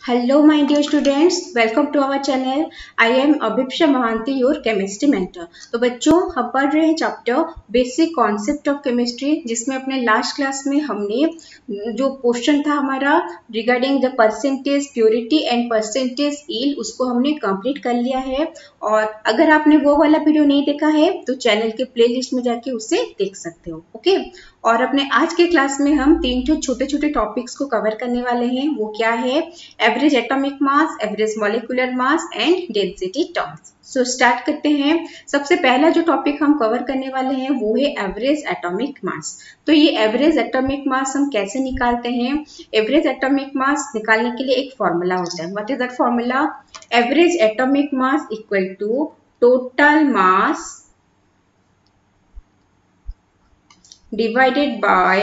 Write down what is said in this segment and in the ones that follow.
Hello, my dear students. Welcome to our channel. I am Abhipsha Mahanti, your chemistry mentor. तो बच्चों हम पढ़ रहे हैं chapter basic concept of chemistry, जिसमें अपने लास्ट क्लास में हमने जो क्वेश्चन था हमारा regarding the percentage purity and percentage yield, उसको हमने कंप्लीट कर लिया है। और अगर आपने वो वाला वीडियो नहीं देखा है तो चैनल के प्लेलिस्ट में जाके उसे देख सकते हो। ओके, और अपने आज के क्लास में हम तीन छोटे छोटे टॉपिक्स को कवर करने वाले हैं। वो क्या है? Average atomic mass, average molecular mass and density terms. So start करते हैं। सबसे पहला जो टॉपिक हम कवर करने वाले हैं वो है एवरेज एटॉमिक मास। तो ये एवरेज एटॉमिक मास हम कैसे निकालते हैं? एवरेज एटॉमिक मास निकालने के लिए एक फॉर्मूला होता है। What is that formula? Average atomic mass equal to total mass divided by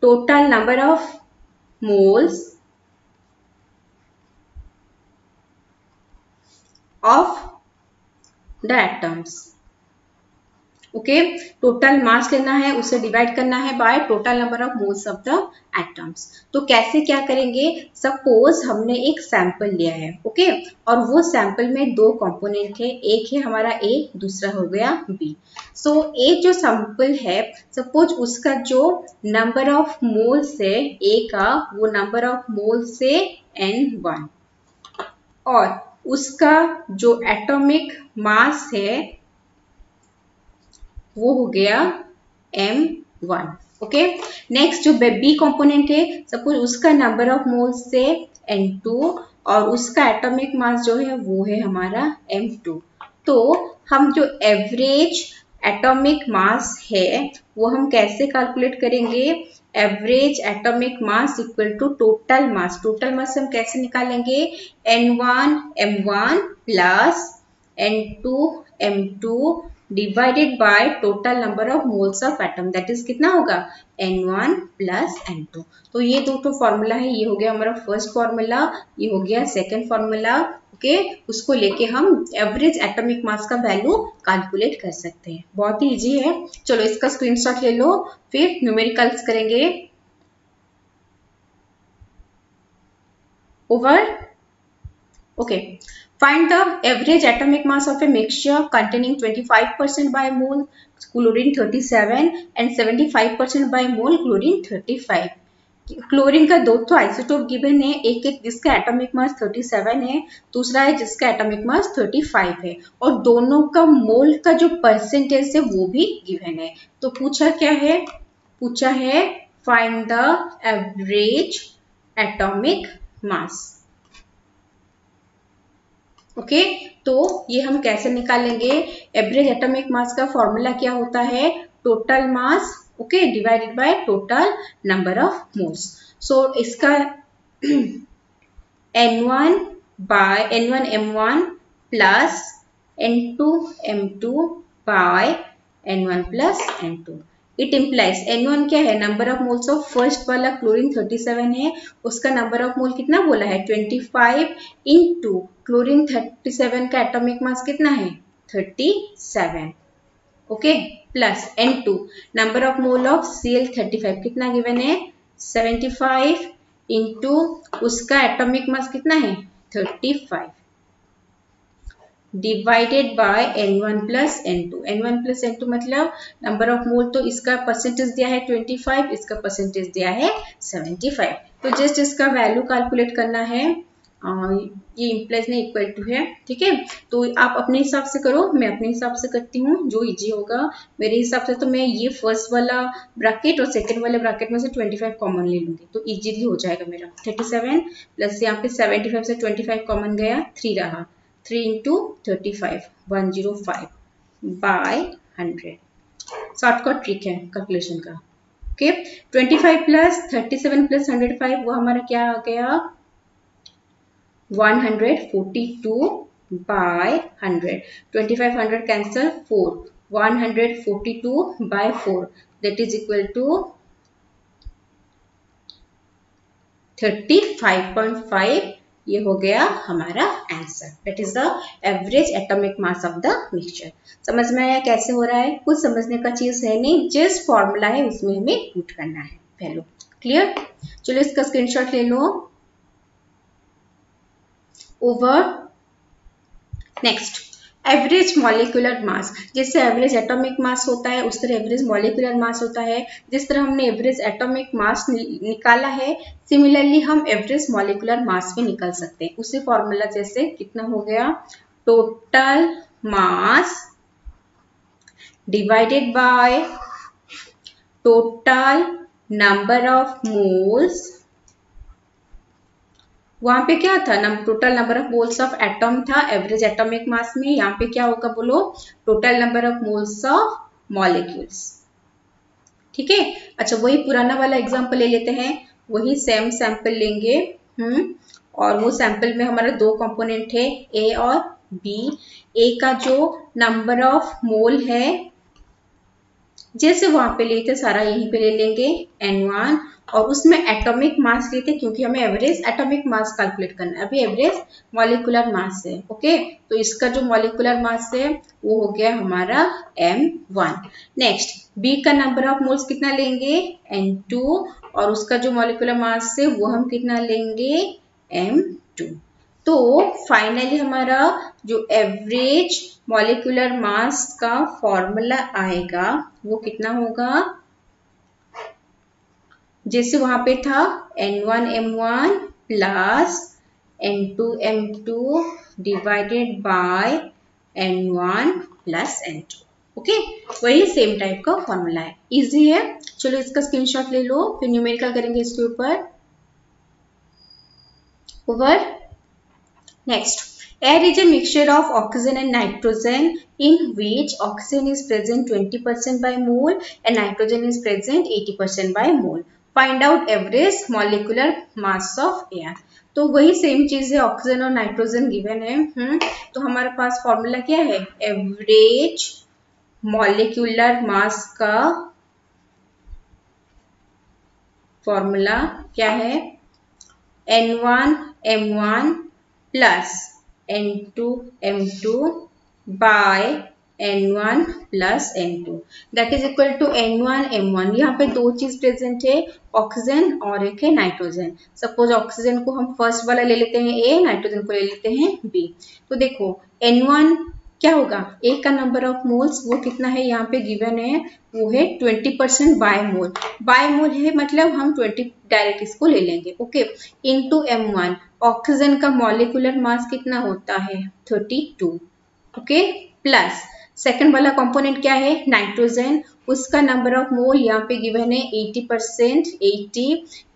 total number of moles of the atoms. Okay, total mass लेना है, उसे डिवाइड करना है by total number of moles of the atoms. तो कैसे क्या करेंगे? Suppose हमने एक सैंपल लिया है, ओके, और वो सैंपल में दो कंपोनेंट है, एक है हमारा ए, दूसरा हो गया बी। सो ए जो सैंपल है, सपोज उसका जो नंबर ऑफ मोल्स है ए का, वो नंबर ऑफ मोल्स से N1, और उसका जो एटॉमिक मास है वो हो गया M1। ओके, नेक्स्ट जो बी कंपोनेंट है, सपोज उसका नंबर ऑफ मोल्स से N2 और उसका एटॉमिक मास जो है वो है हमारा M2। तो हम जो एवरेज एटॉमिक मास है वो हम कैसे कैलकुलेट करेंगे? Average atomic mass equal to total mass. Total mass हम कैसे निकालेंगे? N1 M1 plus N2 M2 divided by total number of moles of atom, that is कितना होगा? N1 plus N2। तो ये दो फॉर्मूला है, ये हो गया हमारा फर्स्ट फॉर्मूला, ये हो गया सेकंड फॉर्मूला। ओके, उसको लेके हम एवरेज एटॉमिक मास का वैल्यू कैलकुलेट कर सकते हैं। बहुत ही इजी है। चलो इसका स्क्रीनशॉट ले लो, फिर न्यूमेरिकल्स करेंगे। Over. Okay, find the average atomic mass of a mixture containing 25% by mole chlorine 37 and 75% by mole chlorine 35। Chlorine का दो तो आइसोटोप गिवन है, एक जिसका एटॉमिक मास 37 है, दूसरा है जिसका एटॉमिक मास 35 है, और दोनों का मोल का जो परसेंटेज है वो भी गिवन है। तो पूछा क्या है? पूछा है find the average atomic mass. Okay, तो ये हम कैसे निकालेंगे? एवरेज एटॉमिक मास का फॉर्मूला क्या होता है? Total mass, okay, divided by total number of moles. So इसका N1 M1 plus N2 M2 by N1 plus N2। It implies N1 क्या है? Number of moles of first वाला क्लोरीन 37 है, उसका नंबर ऑफ मोल कितना बोला है? 25 इंटू क्लोरीन 37 का एटॉमिक मास कितना है? 37। Okay, plus N2 number of mole of Cl35 कितना गिवन है? 75 इंटू उसका एटॉमिक मास कितना है? 35 divided by N1 plus N2। N1 plus N2 मतलब नंबर ऑफ मोल, तो इसका परसेंटेज दिया है 25, इसका परसेंटेज दिया है 75। तो जस्ट इसका वैल्यू कैलकुलेट करना है। ये इम्प्लाइज नहीं इक्वल टू है, ठीक है। तो आप अपने हिसाब से करो, मैं अपने हिसाब से करती हूँ जो इजी होगा मेरे हिसाब से। तो मैं ये फर्स्ट वाला ब्रैकेट और सेकंड वाले ब्रैकेट में से 25 कॉमन ले लूंगी, तो इजीली हो जाएगा मेरा। 37 प्लस यहाँ पे 75 से 25 कॉमन गया, 3 रहा, 3 इंटू 35 105 बाय 100। शॉर्टकट ट्रिक है कैलकुलेशन का। ओके, 25 प्लस 37 प्लस 105 वो हमारा क्या आ गया? 142 by 100। 25 100 cancel, 4, 142 by 4 that is equal to 35.5। ये हो गया हमारा answer. That is the average atomic mass of the mixture. समझ में आया कैसे हो रहा है? कुछ समझने का चीज है नहीं, जस्ट फॉर्मूला है, उसमें हमें पुट करना है वैल्यू। क्लियर? चलो इसका स्क्रीनशॉट ले लो। Over next average molecular mass. जैसे एवरेज एटॉमिक मास होता है उस तरह एवरेज मॉलिक्यूलर मास होता है। जिस तरह हमने एवरेज एटॉमिक मास निकाला है, सिमिलरली हम एवरेज मॉलिक्यूलर मास भी निकाल सकते हैं। उसी फॉर्मूला जैसे कितना हो गया, total mass divided by total number of moles. वहां पे क्या था, total number of moles of atom था एवरेज एटॉमिक मास में। यहाँ पे क्या होगा बोलो, total number of moles of molecules. ठीक है, अच्छा वही पुराना वाला एग्जांपल ले लेते हैं, वही सेम सैंपल लेंगे। और वो सैंपल में हमारा दो कंपोनेंट है, ए और बी। ए का जो नंबर ऑफ मोल है, जैसे वहां पे लेते सारा यहीं पे ले लेंगे N1, और उसमें एटॉमिक मास लेते क्योंकि हमें एवरेज एटॉमिक मास कैलकुलेट करना है, अभी एवरेज मॉलिक्यूलर मास है। ओके, तो इसका जो मॉलिक्यूलर मास है वो हो गया हमारा M1। नेक्स्ट B का नंबर ऑफ मोल्स कितना लेंगे, N2, और उसका जो मॉलिक्यूलर मास है वो हम कितना लेंगे, M2। तो फाइनली हमारा जो एवरेज मॉलिक्यूलर मास का फॉर्मूला आएगा वो कितना होगा, जैसे वहां पे था N1M1 plus N2M2 divided by N1 plus N2। Okay, वही सेम टाइप का फॉर्मूला है, इजी है। चलो इसका स्क्रीनशॉट ले लो, फिर न्यूमेरिकल करेंगे इसके ऊपर। Over next, air is a mixture of oxygen and nitrogen in which oxygen is present 20% by mole and nitrogen is present 80% by mole. Find out average molecular mass of air. तो वही same चीज है, oxygen और nitrogen given है। तो हमारे पास formula क्या है, एवरेज मॉलिक्यूलर मास का फॉर्मूला क्या है, N1M1 plus N2M2 by N1 plus N2 that is equal to N1M1। यहाँ पे दो चीज प्रेजेंट है, ऑक्सीजन और एक है नाइट्रोजन। सपोज ऑक्सीजन को हम फर्स्ट वाला ले लेते हैं A, नाइट्रोजन को ले लेते हैं B। तो देखो N1 क्या होगा, ए का नंबर ऑफ मोल्स वो कितना है, यहाँ पे गिवन है वो है 20% बाय मोल। बाय मोल है मतलब हम 20 डायरेक्ट इसको ले लेंगे। ओके, इनटू M1 ऑक्सीजन का मॉलिक्यूलर मास कितना होता है 32। ओके, प्लस सेकंड वाला कंपोनेंट क्या है, नाइट्रोजन, उसका नंबर ऑफ मोल यहाँ पे गिवन है 80%, 80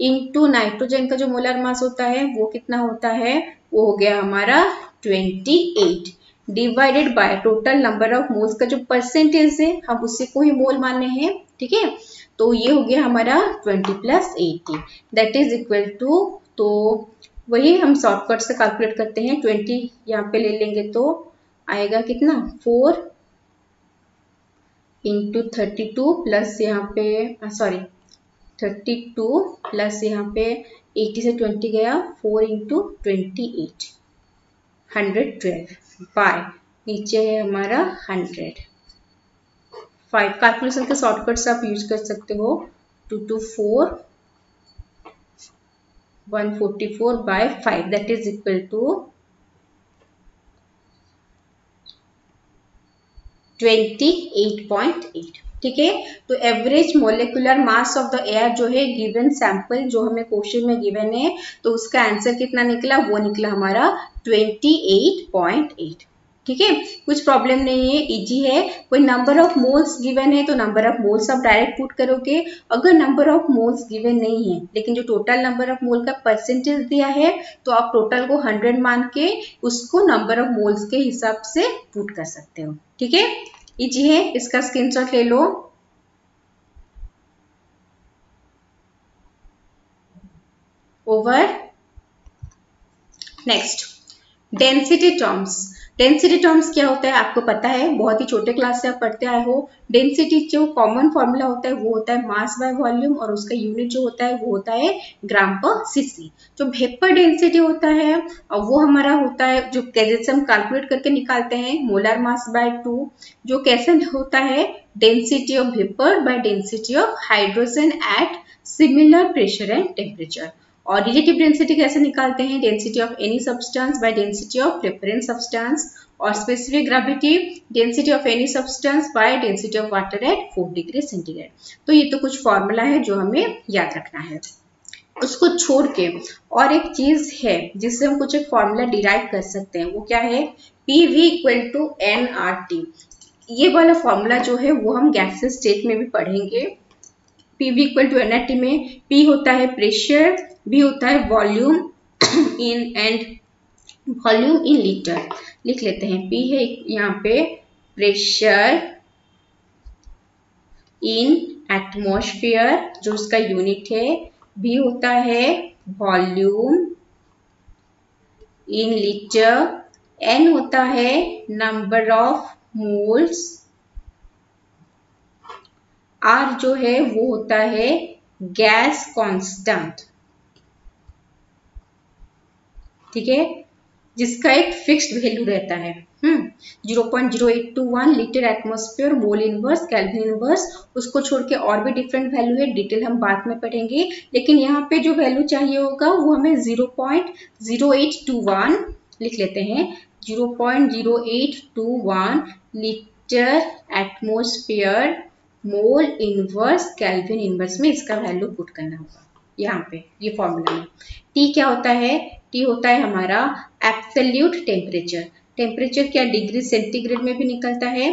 इनटू नाइट्रोजन का जो मोलर मास होता है वो कितना होता है, वो हो गया हमारा 28 divided by total number of moles का जो परसेंटेज है हम उसी को ही मोल माने हैं। ठीक है, तो ये हो गया हमारा 20 plus 80 that is equal to, तो वही हम शॉर्टकट से कैलकुलेट करते हैं। 20 यहाँ पे ले लेंगे तो आएगा कितना, 4 इंटू 32 प्लस यहाँ पे 32 प्लस यहाँ पे 80 से 20 गया, 4 इंटू 28 112 बाय नीचे है हमारा 100। 5 कैलकुलेशन के शॉर्टकट्स आप यूज कर सकते हो, 2 to 4 144 by 5 that is equal to 28.8। ठीक है, तो average molecular mass of the air जो है गिवन सैंपल जो हमें क्वेश्चन में गिवन है, तो उसका आंसर कितना निकला, वो निकला हमारा 28.8। ठीक है, कुछ प्रॉब्लम नहीं है, इजी है। कोई नंबर ऑफ मोल्स गिवन है तो नंबर ऑफ मोल्स आप डायरेक्ट पुट करोगे। अगर नंबर ऑफ मोल्स गिवन नहीं है लेकिन जो टोटल नंबर ऑफ मोल का परसेंटेज दिया है तो आप टोटल को 100 मान के उसको नंबर ऑफ मोल्स के हिसाब से पुट कर सकते हो। ठीक है, इजी है, इसका स्क्रीनशॉट ले लो। Over next, density terms. Density terms क्या होता है आपको पता है, बहुत ही छोटे क्लास से आप पढ़ते आए हो। डेंसिटी जो कॉमन फॉर्मूला होता है वो होता है मास बाय वॉल्यूम, और उसका यूनिट जो होता है वो होता है ग्राम पर सीसी। जो वेपर डेंसिटी होता है वो हमारा होता है जो जैसे हम कैलकुलेट करके निकालते हैं मोलर मास बाय 2, जो कैसे होता है density of vapour by density of hydrogen at similar pressure and temperature. और रिलेटिव डेंसिटी कैसे निकालते हैं, density of any substance by density of reference substance, और specific gravity density of any substance by density of water at 4 degree centigrade. तो ये तो कुछ formula है जो हमें याद रखना है। उसको छोड़ के और एक चीज है जिससे हम कुछ एक फॉर्मूला डिराइव कर सकते हैं, वो क्या है, PV इक्वल टू nRT। ये वाला फॉर्मूला जो है वो हम गैसियस स्टेट में भी पढ़ेंगे। PV इक्वल टू nRT में P होता है प्रेशर, V होता है volume in and volume in litre. लिख लेते हैं, P है यहाँ पे प्रेशर इन एटमॉस्फेयर जो उसका यूनिट है, V होता है वॉल्यूम इन लीटर, N होता है नंबर ऑफ मोल्स, R जो है वो होता है गैस कांस्टेंट, ठीक है, जिसका एक फिक्स्ड वैल्यू रहता है 0.0821 litre atmosphere mole inverse kelvin inverse. उसको छोड़ के और भी डिफरेंट वैल्यू है, डिटेल हम बाद में पढ़ेंगे, लेकिन यहाँ पे जो वैल्यू चाहिए होगा वो हमें 0.0821 लिख लेते हैं, 0.0821 litre atmosphere mole inverse kelvin inverse में इसका वैल्यू पुट करना होगा यहाँ पे ये फॉर्मूला में। T क्या होता है, T होता है हमारा एब्सोल्यूट टेम्परेचर। टेम्परेचर क्या डिग्री सेंटीग्रेड में भी निकलता है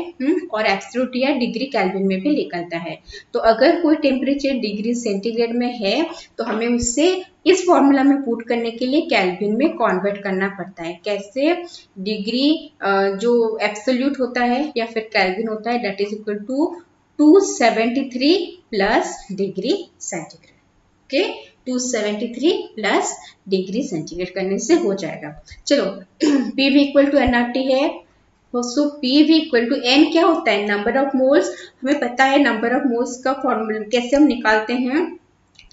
और एब्सोल्यूट या डिग्री केल्विन में भी निकलता है। तो अगर कोई टेम्परेचर डिग्री सेंटीग्रेड में है तो हमें उससे इस फॉर्मूला में पुट करने के लिए केल्विन में कन्वर्ट करना पड़ता है। कैसे, डिग्री जो एब्सोल्यूट होता है या फिर केल्विन होता है that is equal to 273 plus degree centigrade. Okay, 273 plus degree centigrade करने से हो जाएगा। चलो PV इक्वल टू nRT है, सो PV इक्वल टू n क्या होता है, नंबर ऑफ मोल्स। हमें पता है नंबर ऑफ मोल्स का फॉर्मूला कैसे हम निकालते हैं,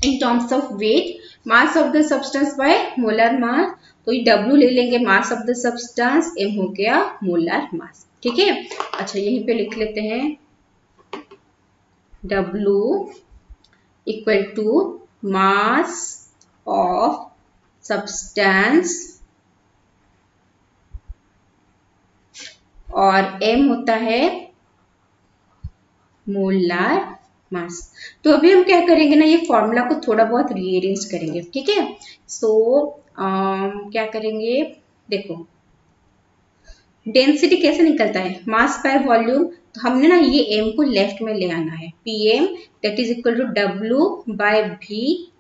in terms of weight, mass of the substance by molar mass. तो ये W ले लेंगे mass of the substance, M हो गया मोलर मास, ठीक है। अच्छा यहीं पे लिख लेते हैं W equal to mass of substance और M होता है मोलर मास। तो अभी हम क्या करेंगे ना, ये फॉर्मूला को थोड़ा बहुत रीअरेंज करेंगे, ठीक है। सो क्या करेंगे, देखो डेंसिटी कैसे निकलता है, मास बाय वॉल्यूम। तो हमने ना ये m को लेफ्ट में ले आना है, Pm that is equal to W by V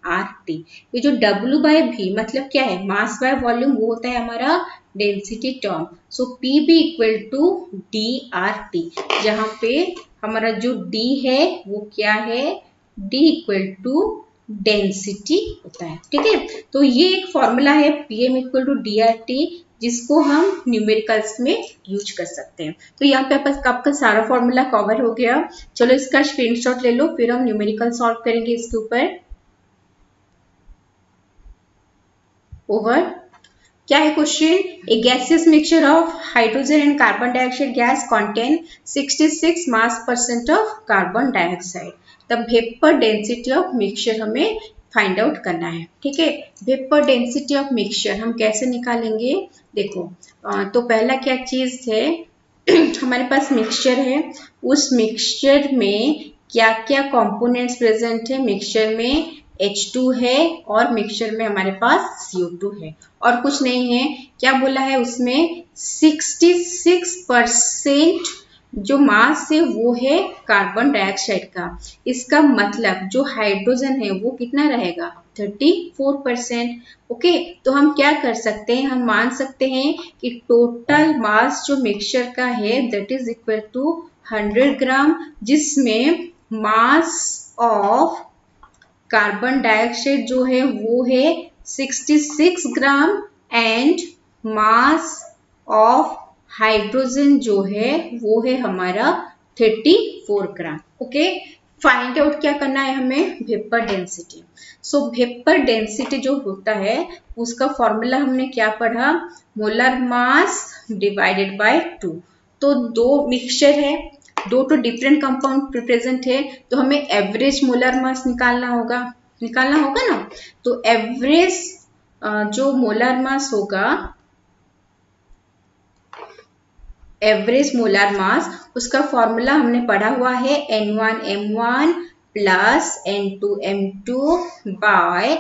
RT। ये जो W बाय V मतलब क्या है, मास बाय वॉल्यूम, वो होता है हमारा density term. So PB equal to DRT, जहाँ पे हमारा जो D है वो क्या है, D इक्वल टू डेंसिटी होता है, ठीक है। तो ये एक फॉर्मूला है Pm इक्वल टू DRT जिसको हम न्यूमेरिकल्स में यूज कर सकते हैं। तो यहाँ पे आपका सारा फॉर्मूला कवर हो गया। चलो इसका स्क्रीनशॉट ले लो, फिर हम न्यूमेरिकल सॉल्व करेंगे इसके ऊपर। ओवर क्या है question, A gaseous mixture of hydrogen and carbon dioxide gas contain 66 mass percent of carbon dioxide. The vapour density of mixture हमें फाइंड आउट करना है, ठीक है। वेपर डेंसिटी ऑफ मिक्सचर हम कैसे निकालेंगे, देखो तो पहला क्या चीज है हमारे पास मिक्सचर है, उस मिक्सचर में क्या क्या कंपोनेंट्स प्रेजेंट है, मिक्सचर में H2 है और मिक्सचर में हमारे पास CO2 है और कुछ नहीं है। क्या बोला है उसमें 66% जो मास है वो है कार्बन डाइऑक्साइड का। इसका मतलब जो हाइड्रोजन है वो कितना रहेगा, 34%। ओके, तो हम क्या कर सकते हैं, हम मान सकते हैं कि टोटल मास जो मिक्सचर का है दैट इज इक्वल टू 100 ग्राम, जिसमें मास ऑफ कार्बन डाइऑक्साइड जो है वो है 66 gram and mass of hydrogen जो है वो है हमारा 34 ग्राम। ओके, फाइंड आउट क्या करना है हमें, वेपर डेंसिटी। सो वेपर डेंसिटी जो होता है उसका फॉर्मूला हमने क्या पढ़ा, मोलर मास डिवाइडेड बाय 2। तो दो मिक्सचर है, दो तो डिफरेंट कंपाउंड प्रेजेंट है, तो हमें एवरेज मोलर मास निकालना होगा। निकालना होगा ना। तो एवरेज जो मोलार मास होगा, एवरेज मोलार मास, उसका फॉर्मूला हमने पढ़ा हुआ है N1M1 plus N2M2 by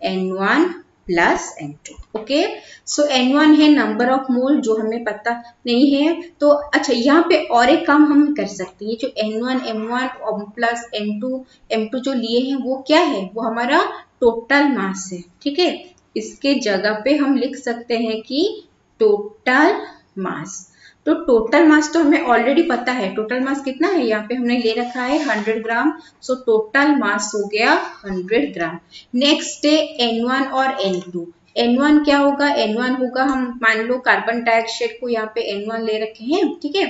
N1 plus N2। Okay, so N1 है नंबर ऑफ मोल, जो हमें पता नहीं है। तो अच्छा, यहाँ पे और एक काम हम कर सकते हैं। जो N1M1 प्लस N2M2 जो लिए हैं वो क्या है, वो हमारा टोटल मास है। ठीक है, इसके जगह पे हम लिख सकते हैं कि टोटल मास। तो टोटल मास तो हमें ऑलरेडी पता है, टोटल मास कितना है, यहाँ पे हमने ले रखा है 100 ग्राम। सो टोटल मास हो गया 100 ग्राम। नेक्स्ट है N1 और N2। N1 क्या होगा, N1 होगा, हम मान लो कार्बन डाइऑक्साइड को यहाँ पे N1 ले रखे हैं। ठीक है,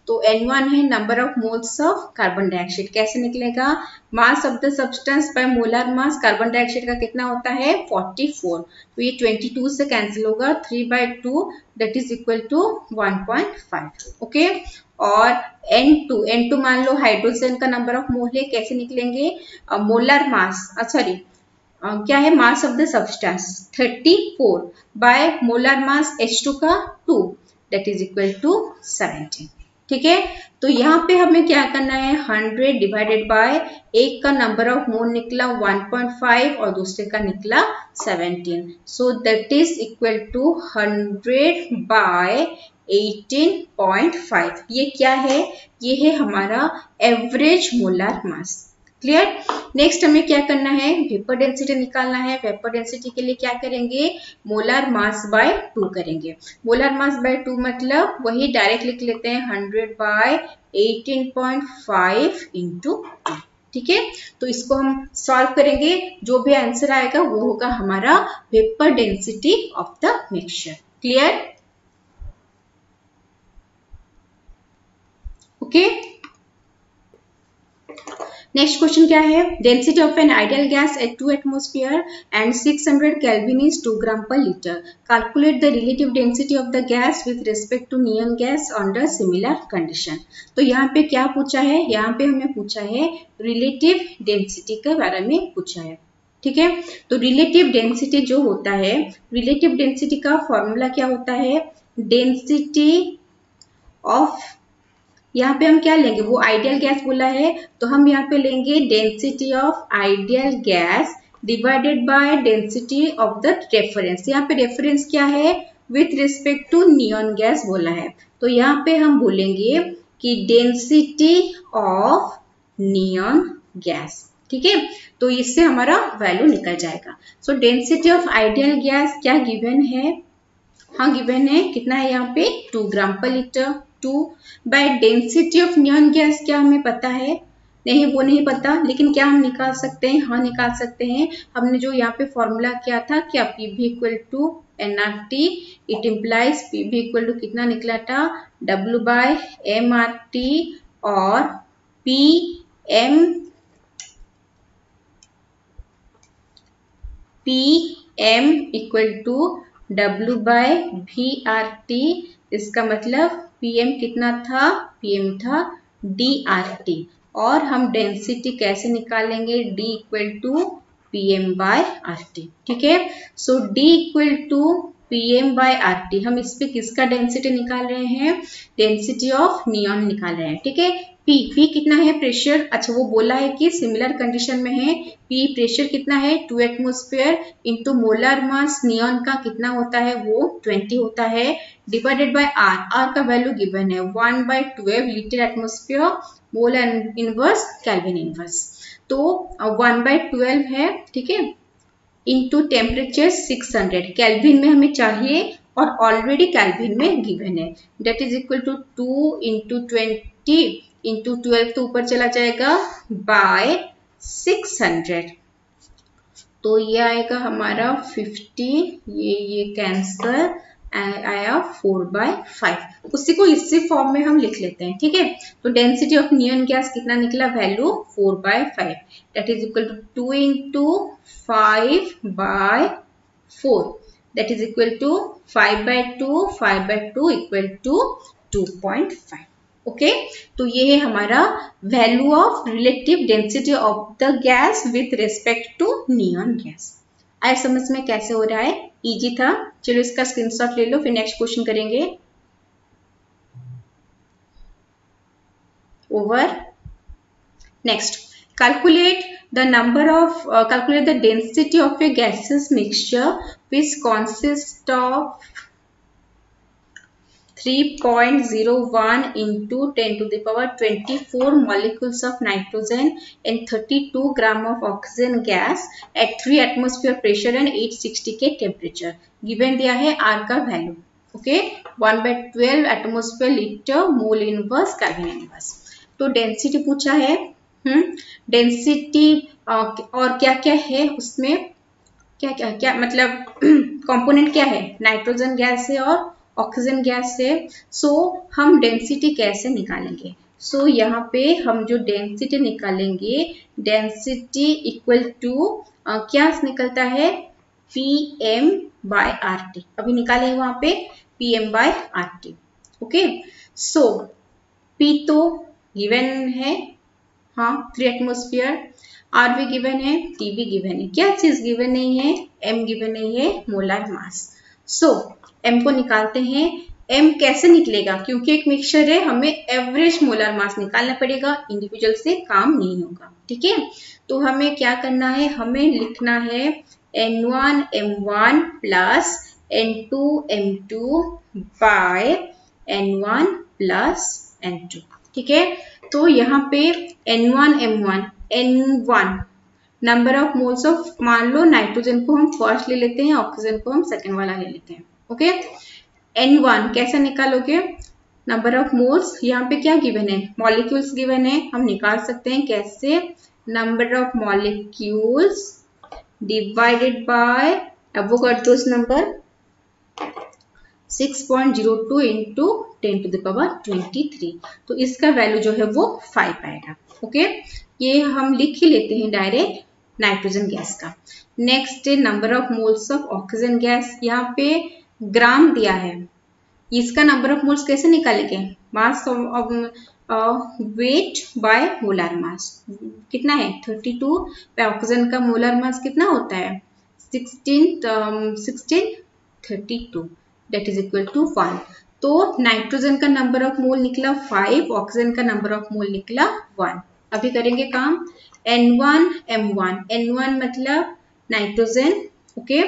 तो N1 है number of moles of carbon dioxide. कैसे निकलेगा, मास of the substance by molar mass. Carbon dioxide का कितना होता है 44, तो ये 22 से कैंसिल होगा, 3/2 that is equal to 1.5। Okay, और N2 मान लो हाइड्रोजन का नंबर ऑफ मोल है। कैसे निकलेंगे, मोलर मास, सॉरी क्या है, mass of the substance 34 by molar mass H2 का 2 दैट इज इक्वल टू 17। ठीक है, तो यहाँ पे हमें क्या करना है, 100 डिवाइडेड बाय, एक का नंबर ऑफ मोल निकला 1.5 और दूसरे का निकला 17। So that is equal to 100 by 18.5। ये क्या है, ये है हमारा average molar mass. Clear. Next हमें क्या करना है, वेपर डेंसिटी निकालना है। वेपर डेंसिटी के लिए क्या करेंगे, मोलर मास बाय 2 करेंगे। मोलर मास बाय 2 मतलब वही डायरेक्ट लिख लेते हैं, 100 बाय 18.5 इंटू 2। ठीक है, तो इसको हम सॉल्व करेंगे, जो भी आंसर आएगा वो होगा हमारा vapour density of the mixture. Clear. Okay, next question क्या है, density of an ideal gas at 2 atmosphere and 600 kelvin is 2 gram per litre. Calculate the relative density of the gas with respect to neon gas under similar condition. तो यहाँ पे क्या पूछा है, यहाँ पे हमें पूछा है रिलेटिव डेंसिटी के बारे में पूछा है। ठीक है, तो रिलेटिव डेंसिटी जो होता है, रिलेटिव डेंसिटी का फॉर्मूला क्या होता है, डेंसिटी ऑफ, यहाँ पे हम क्या लेंगे, वो आइडियल गैस बोला है तो हम यहाँ पे लेंगे density of ideal gas divided by density of the reference. यहाँ पे रेफरेंस क्या है, with respect to neon gas बोला है, तो यहाँ पे हम बोलेंगे कि डेंसिटी ऑफ नियॉन गैस। ठीक है, तो इससे हमारा वैल्यू निकल जाएगा। सो डेंसिटी ऑफ आइडियल गैस क्या गिवन है, हाँ गिवन है, कितना है यहाँ पे 2 gram per litre. 2 bye density of neon gas क्या हमें पता है, नहीं वो नहीं पता, लेकिन क्या हम निकाल सकते हैं, हाँ निकाल सकते हैं। हमने जो यहाँ पे फॉर्मूला किया था क्या, PV equal to nRT, it implies PV equal to कितना निकला था W बाय mRT, और PM equal to W by VRT। इसका मतलब PM कितना था, PM था DRT, और हम डेंसिटी कैसे निकालेंगे, D equal to PM by RT। ठीक है, so D equal to PM by RT, हम इस पे किसका डेंसिटी निकाल रहे हैं, डेंसिटी ऑफ नियॉन निकाल रहे हैं। ठीक है, P कितना है प्रेशर, अच्छा वो बोला है कि सिमिलर कंडीशन में है। P प्रेशर कितना है 2 atmosphere into molar mass neon का कितना होता है, वो 20 होता है, डिवाइडेड बाय R का वैल्यू गिवन है 1/12 litre atmosphere mole inverse kelvin inverse, तो 1/12 है। ठीक है, इंटू टेम्परेचर 600 केल्विन में हमें चाहिए और ऑलरेडी केल्विन में गिवन है, that is equal to 2 into 20 into 12 तो ऊपर चला जाएगा बाय 600, तो ये आएगा हमारा 50, ये कैंसर आया 4/5, उसी को इसी फॉर्म में हम लिख लेते हैं। ठीक है, तो डेंसिटी ऑफ नियॉन गैस कितना निकला, value 4/5, that is equal to 2 into 5/4, that is equal to 5/2 equal to 2.5। Okay तो ये है हमारा value of relative density of the gas with respect to neon gas. आए समझ में कैसे हो रहा है? इजी था। चलो इसका स्क्रीनशॉट ले लो, फिर नेक्स्ट क्वेश्चन करेंगे। Over. Next, calculate the number of calculate the density of a gaseous mixture which consists of 3.01 into 10 to the power 24 molecules of nitrogen and 32 gram of oxygen gas at 3 atmosphere pressure and 860 K temperature. Given दिया है R का value, okay 1/12 atmosphere litre mole inverse kelvin inverse. तो density पूछा है, density और क्या क्या है उसमें, क्या क्या क्या मतलब कंपोनेंट क्या है, नाइट्रोजन गैस है और ऑक्सीजन गैस है। सो हम डेंसिटी कैसे निकालेंगे? सो यहाँ पे हम जो डेंसिटी निकालेंगे, डेंसिटी इक्वल टू क्या निकलता है, PM बाय RT। अभी निकाले वहां पे PM by RT। Okay so P तो गिवन है, हाँ 3 एटमोस्फियर, R भी गिवन है, T भी गिवन है। क्या चीज गिवन नहीं है? M गिवन नहीं है, मोलर मास। सो M को निकालते हैं। M कैसे निकलेगा? क्योंकि एक मिक्सचर है, हमें एवरेज मोलर मास निकालना पड़ेगा, इंडिविजुअल से काम नहीं होगा। ठीक है, तो हमें क्या करना है, हमें लिखना है N1M1 plus N2M2 by N1 plus N2। ठीक है, तो यहाँ पे N1M1 N1 number of moles of, मान लो नाइट्रोजन को हम फर्स्ट ले लेते हैं, ऑक्सीजन को हम सेकेंड वाला ले लेते हैं। ओके N1 कैसे निकालोगे, नंबर ऑफ मोल्स, यहाँ पे क्या गिवन है, मॉलिक्यूल्स गिवन है, हम निकाल सकते हैं कैसे, number of molecules divided by Avogadro's number 6.02 into 10 to the power 23। तो इसका वैल्यू जो है वो 5 आएगा। ओके ये हम लिख ही लेते हैं डायरेक्ट नाइट्रोजन गैस का। नेक्स्ट है number of moles of oxygen gas, यहाँ पे ग्राम दिया है, इसका नंबर ऑफ मोल्स कैसे निकालेंगे, mass of weight by molar मास कितना है 32, पे ऑक्सीजन का मोलर मास कितना होता है 1632 दैट इज इक्वल टू 1। तो नाइट्रोजन का नंबर ऑफ मोल निकला 5, ऑक्सीजन का नंबर ऑफ मोल निकला 1। अभी करेंगे काम, N1M1, N1 मतलब नाइट्रोजन, ओके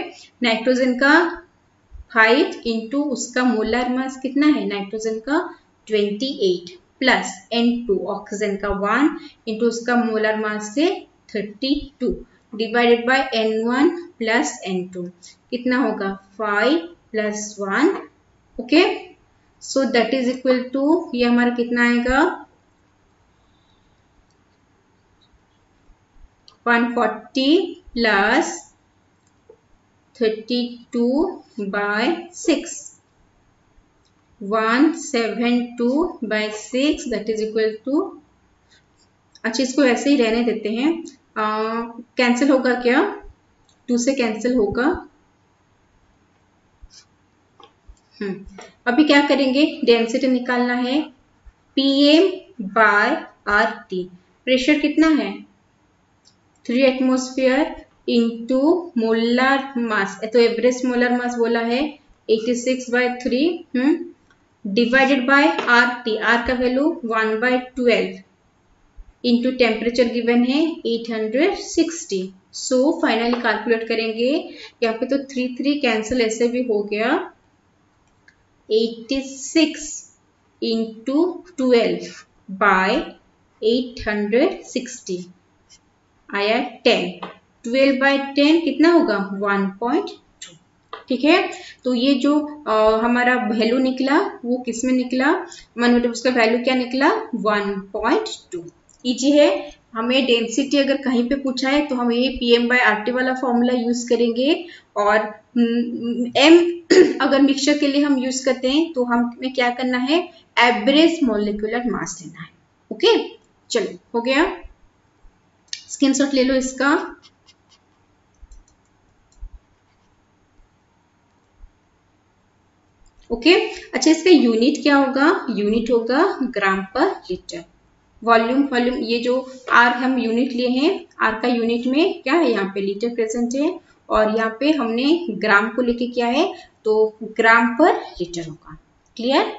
नाइट्रोजन का 5 इंटू उसका मोलर मास कितना है नाइट्रोजन का 28 प्लस N2 ऑक्सीजन का 1 इंटू उसका मोलर मास से 32 divided by N1 plus N2 कितना होगा 5 plus 1। Okay so that is equal to, ये हमारा कितना आएगा 140 plus 32 by 6, 172 by 6 that is equal to, अच्छा इसको ऐसे ही रहने देते हैं, कैंसिल होगा क्या, 2 से कैंसिल होगा। अभी क्या करेंगे, डेंसिटी निकालना है, PM बाय RT, प्रेशर कितना है 3 एटमोस्फियर इंटू मोलर मास, तो एवरेज मोलर मास बोला है 86/3 डिवाइडेड बाय RT, R का वैल्यू 1/12 इंटू टेम्परेचर गिवन है 860। सो फाइनली कैलकुलेट करेंगे, यहाँ पे तो 3 कैंसिल ऐसे भी हो गया, 86 इंटू 12 बाय 860 आया 10, 12 बाय 10 कितना होगा 1.2। ठीक है, तो ये जो हमारा वैल्यू निकला वो किस में निकला, मतलब उसका वैल्यू क्या निकला 1.2। इजी है, हमें डेंसिटी अगर कहीं पे पूछा है तो हम ये PM बाय RT वाला फॉर्मूला यूज करेंगे, और M अगर मिक्सचर के लिए हम यूज करते हैं तो हमें क्या करना है, एवरेज मॉलिक्यूलर मास लेना है। ओके चलो हो गया, स्क्रीनशॉट ले लो इसका। ओके। अच्छा, इसका यूनिट क्या होगा? यूनिट होगा ग्राम पर लीटर। वॉल्यूम ये जो आर हम यूनिट लिए हैं, आर का यूनिट में क्या है, यहाँ पे लीटर प्रेजेंट है और यहाँ पे हमने ग्राम को लेके क्या है, तो ग्राम पर लीटर होगा। क्लियर?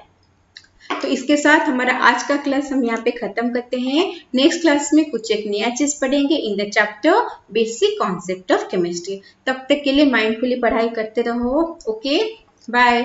तो इसके साथ हमारा आज का क्लास हम यहाँ पे खत्म करते हैं। नेक्स्ट क्लास में कुछ एक नया चीज पढ़ेंगे in the chapter basic concept of chemistry. तब तक के लिए माइंडफुली पढ़ाई करते रहो। Okay, bye.